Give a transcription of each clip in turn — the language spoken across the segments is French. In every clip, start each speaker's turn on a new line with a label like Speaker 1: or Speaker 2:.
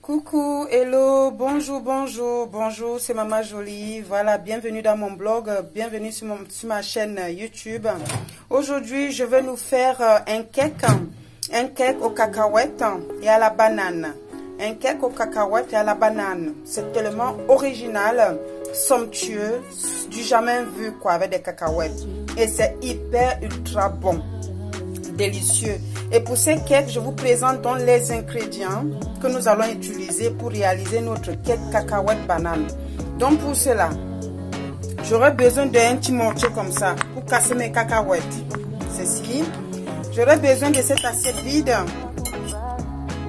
Speaker 1: Coucou, hello, bonjour, bonjour, bonjour, c'est Maman Jolie. Voilà, bienvenue dans mon blog, bienvenue sur ma chaîne YouTube. Aujourd'hui, je vais nous faire un cake aux cacahuètes et à la banane. Un cake aux cacahuètes et à la banane. C'est tellement original, somptueux, du jamais vu quoi avec des cacahuètes. Et c'est hyper ultra bon, délicieux. Et pour ces cakes, je vous présente donc les ingrédients que nous allons utiliser pour réaliser notre cake cacahuète banane. Donc pour cela, j'aurai besoin d'un petit morceau comme ça pour casser mes cacahuètes. Ceci. J'aurai besoin de cette assiette vide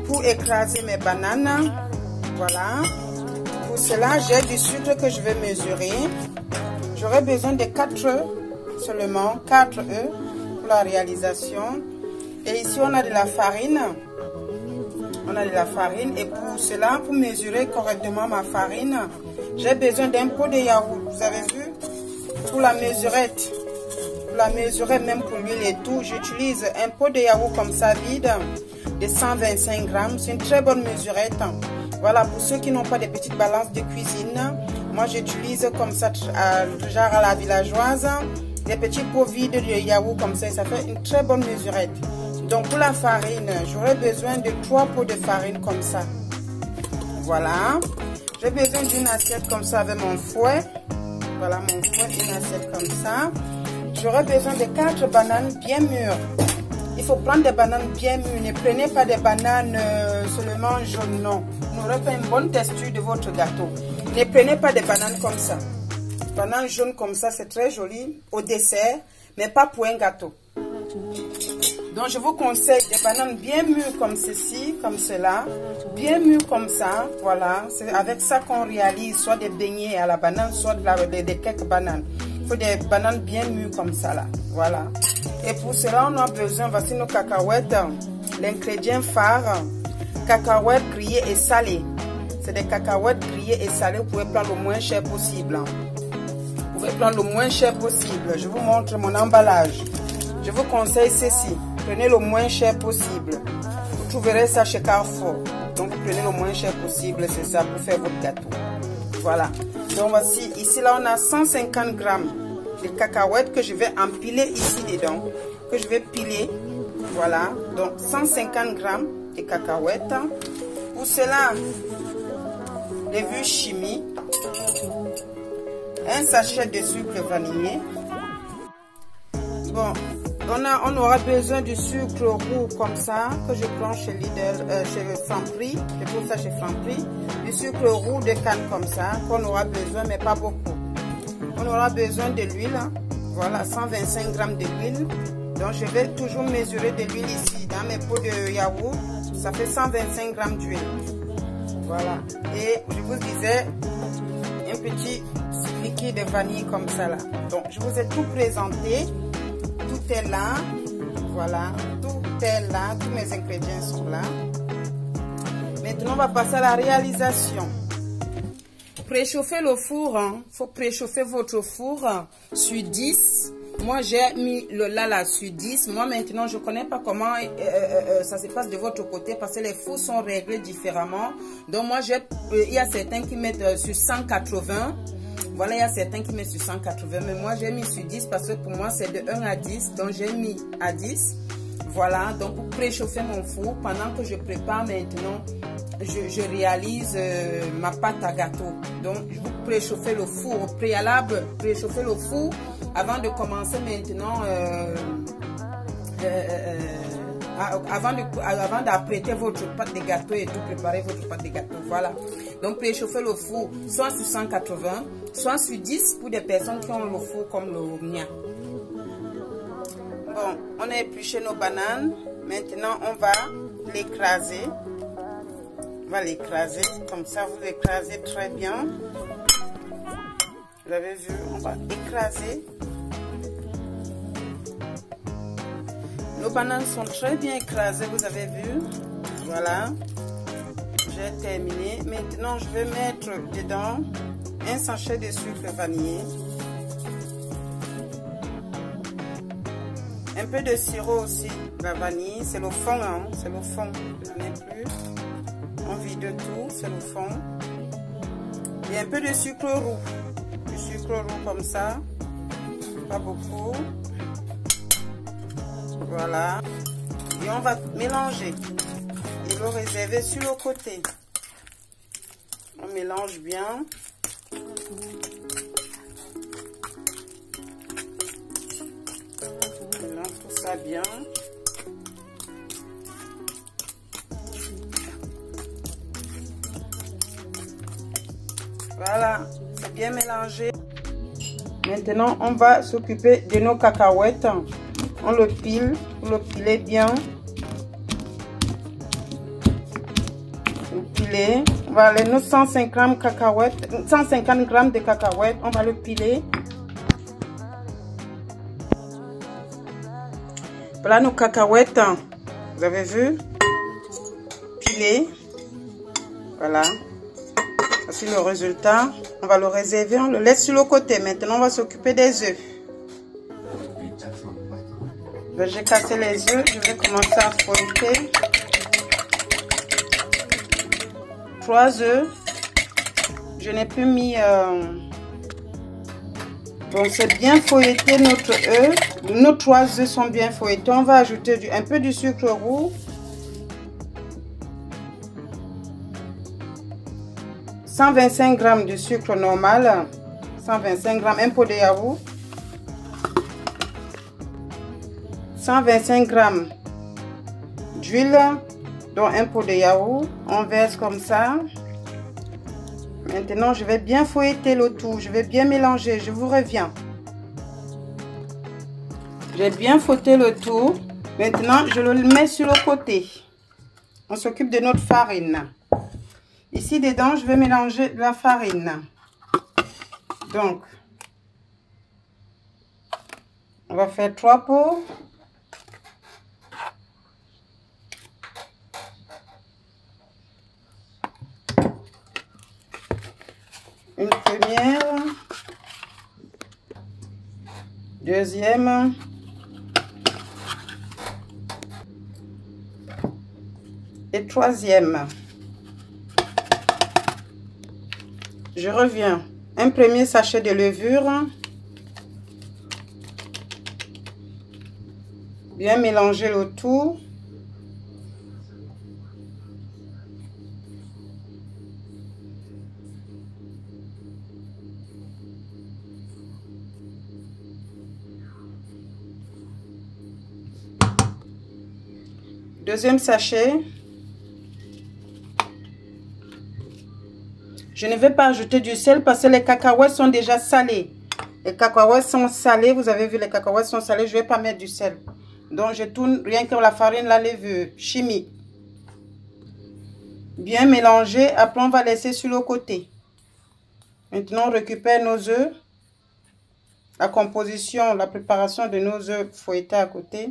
Speaker 1: pour écraser mes bananes. Voilà. Pour cela, j'ai du sucre que je vais mesurer. J'aurai besoin de 4 œufs seulement, 4 œufs pour la réalisation. Et ici, on a de la farine. On a de la farine. Et pour cela, pour mesurer correctement ma farine, j'ai besoin d'un pot de yaourt. Vous avez vu? Pour la mesurette. Pour la mesurer même pour l'huile et tout, j'utilise un pot de yaourt comme ça vide de 125 grammes. C'est une très bonne mesurette. Voilà, pour ceux qui n'ont pas de petites balances de cuisine, moi j'utilise comme ça, genre à la villageoise, des petits pots vides de yaourt comme ça. Ça fait une très bonne mesurette. Donc pour la farine, j'aurai besoin de 3 pots de farine comme ça. Voilà. J'ai besoin d'une assiette comme ça avec mon fouet. Voilà mon fouet, une assiette comme ça. J'aurai besoin de 4 bananes bien mûres. Il faut prendre des bananes bien mûres. Ne prenez pas des bananes seulement jaunes, non. Vous n'aurez pas une bonne texture de votre gâteau. Ne prenez pas des bananes comme ça. Bananes jaunes comme ça, c'est très joli au dessert, mais pas pour un gâteau. Donc je vous conseille des bananes bien mûres comme ceci, comme cela, bien mûres comme ça, voilà. C'est avec ça qu'on réalise soit des beignets à la banane, soit des cakes bananes. Il faut des bananes bien mûres comme ça là, voilà. Et pour cela on a besoin, voici nos cacahuètes, l'ingrédient phare, cacahuètes grillées et salées. C'est des cacahuètes grillées et salées, vous pouvez prendre le moins cher possible. Vous pouvez prendre le moins cher possible. Je vous montre mon emballage. Je vous conseille ceci. Prenez le moins cher possible. Vous trouverez ça chez Carrefour. Donc vous prenez le moins cher possible, c'est ça, pour faire votre gâteau. Voilà. Donc voici, ici là on a 150 grammes de cacahuètes que je vais empiler ici dedans. Que je vais piler. Voilà. Donc 150 grammes de cacahuètes. Pour cela, levure chimique. Un sachet de sucre vanillé. Bon. On aura besoin du sucre roux comme ça, que je prends chez Lidl, chez Franprix, je trouve ça chez Franprix. Du sucre roux de canne comme ça, qu'on aura besoin, mais pas beaucoup. On aura besoin de l'huile, voilà, 125 grammes d'huile. Donc je vais toujours mesurer de l'huile ici, dans mes pots de yaourt, ça fait 125 grammes d'huile. Voilà, et je vous disais, un petit liquide de vanille comme ça là. Donc je vous ai tout présenté. Tout est là, voilà, tout est là, tous mes ingrédients sont là. Maintenant, on va passer à la réalisation. Préchauffer le four, hein. Faut préchauffer votre four sur 10. Moi, j'ai mis le là sur 10. Moi, maintenant, je connais pas comment ça se passe de votre côté parce que les fours sont réglés différemment. Donc, moi, il y a certains qui mettent sur 180. Voilà, il y a certains qui mettent sur 180, mais moi j'ai mis sur 10 parce que pour moi c'est de 1 à 10, donc j'ai mis à 10. Voilà, donc pour préchauffer mon four, pendant que je prépare maintenant, je réalise ma pâte à gâteau. Donc je vous préchauffer le four au préalable, préchauffer le four avant de commencer maintenant, avant d'apprêter votre pâte de gâteau et tout, préparer votre pâte de gâteau. Voilà. Donc préchauffer le four soit sur 180, soit sur 10 pour des personnes qui ont le four comme le mien. Bon, on a épluché nos bananes. Maintenant, on va l'écraser. On va l'écraser comme ça. Vous l'écrasez très bien. Vous avez vu, on va écraser. Nos bananes sont très bien écrasées, vous avez vu. Voilà. J'ai terminé. Maintenant, je vais mettre dedans un sachet de sucre vanillé. Un peu de sirop aussi, la vanille. C'est le fond, hein. C'est le fond. J'en ai plus. On vide tout, c'est le fond. Et un peu de sucre roux. Du sucre roux comme ça. Pas beaucoup. Voilà. Et on va mélanger. Et le réserver sur le côté. On mélange bien. On mélange tout ça bien. Voilà, c'est bien mélangé. Maintenant, on va s'occuper de nos cacahuètes. On le pile, vous le pilez bien. Vous pilez. Voilà, nos 150 grammes cacahuètes, 150 grammes de cacahuètes, on va le piler. Voilà nos cacahuètes. Vous avez vu? Pilé. Voilà. Voici le résultat. On va le réserver, on le laisse sur le côté. Maintenant, on va s'occuper des œufs. J'ai cassé les œufs, je vais commencer à fouetter. 3 œufs. Je n'ai plus mis... Donc, c'est bien fouetté notre œuf. Nos 3 œufs sont bien fouettés. On va ajouter un peu de sucre roux. 125 grammes de sucre normal, 125 grammes, un pot de yaourt, 125 grammes d'huile, dont un pot de yaourt, on verse comme ça. Maintenant, je vais bien fouetter le tout, je vais bien mélanger, je vous reviens. J'ai bien fouetté le tout, maintenant je le mets sur le côté. On s'occupe de notre farine. Ici, dedans, je vais mélanger la farine. Donc, on va faire 3 pots. Une première. Deuxième. Et troisième. Je reviens. Un premier sachet de levure. Bien mélanger le tout. Deuxième sachet. Je ne vais pas ajouter du sel parce que les cacahuètes sont déjà salées. Les cacahuètes sont salées. Vous avez vu, les cacahuètes sont salées. Je ne vais pas mettre du sel. Donc, je tourne rien que la farine, la levure chimique. Bien mélangé. Après, on va laisser sur le côté. Maintenant, on récupère nos œufs. La composition, la préparation de nos œufs fouettés à côté.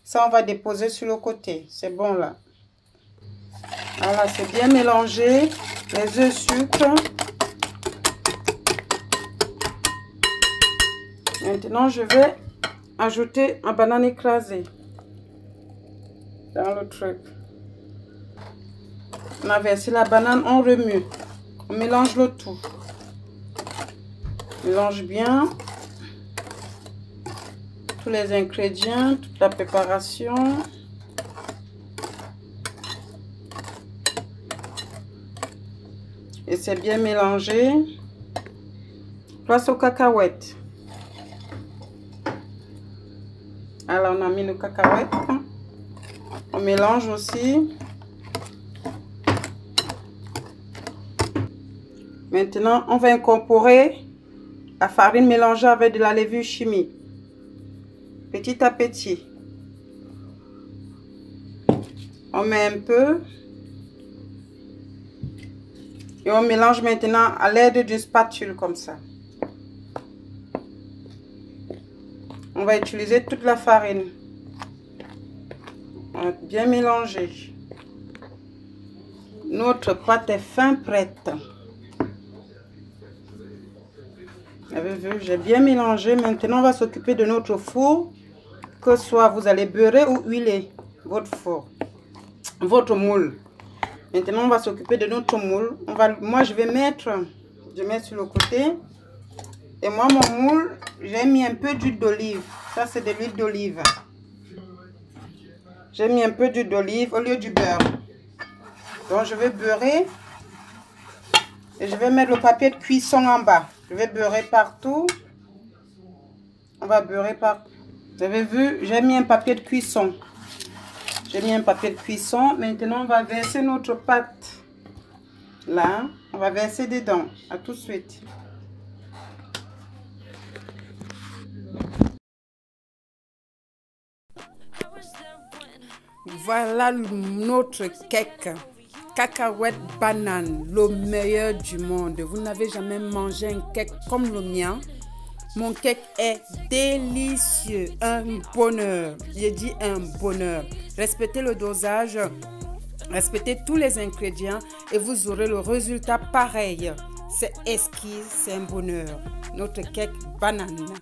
Speaker 1: Ça, on va déposer sur le côté. C'est bon là. Voilà, c'est bien mélangé. Les œufs, sucre. Maintenant, je vais ajouter un banane écrasée dans le truc. On a versé la banane, on remue. On mélange le tout. Mélange bien tous les ingrédients, toute la préparation. Et c'est bien mélangé. Place aux cacahuètes. Alors, on a mis nos cacahuètes. On mélange aussi. Maintenant, on va incorporer la farine mélangée avec de la levure chimique. Petit à petit. On met un peu. Et on mélange maintenant à l'aide d'une spatule comme ça. On va utiliser toute la farine. On va bien mélanger. Notre pâte est fin prête. Vous avez vu, j'ai bien mélangé. Maintenant, on va s'occuper de notre four. Que soit vous allez beurrer ou huiler votre four, votre moule. Maintenant, on va s'occuper de notre moule. Moi, je mets sur le côté. Et moi, mon moule, j'ai mis un peu d'huile d'olive. Ça, c'est de l'huile d'olive. J'ai mis un peu d'huile d'olive au lieu du beurre. Donc, je vais beurrer. Et je vais mettre le papier de cuisson en bas. Je vais beurrer partout. On va beurrer partout. Vous avez vu, j'ai mis un papier de cuisson. J'ai mis un papier de cuisson. Maintenant, on va verser notre pâte. Là, on va verser dedans. À tout de suite. Voilà notre cake. Cacahuète banane, le meilleur du monde. Vous n'avez jamais mangé un cake comme le mien. Mon cake est délicieux, un bonheur. J'ai dit un bonheur. Respectez le dosage, respectez tous les ingrédients et vous aurez le résultat pareil. C'est exquis, c'est un bonheur. Notre cake banane.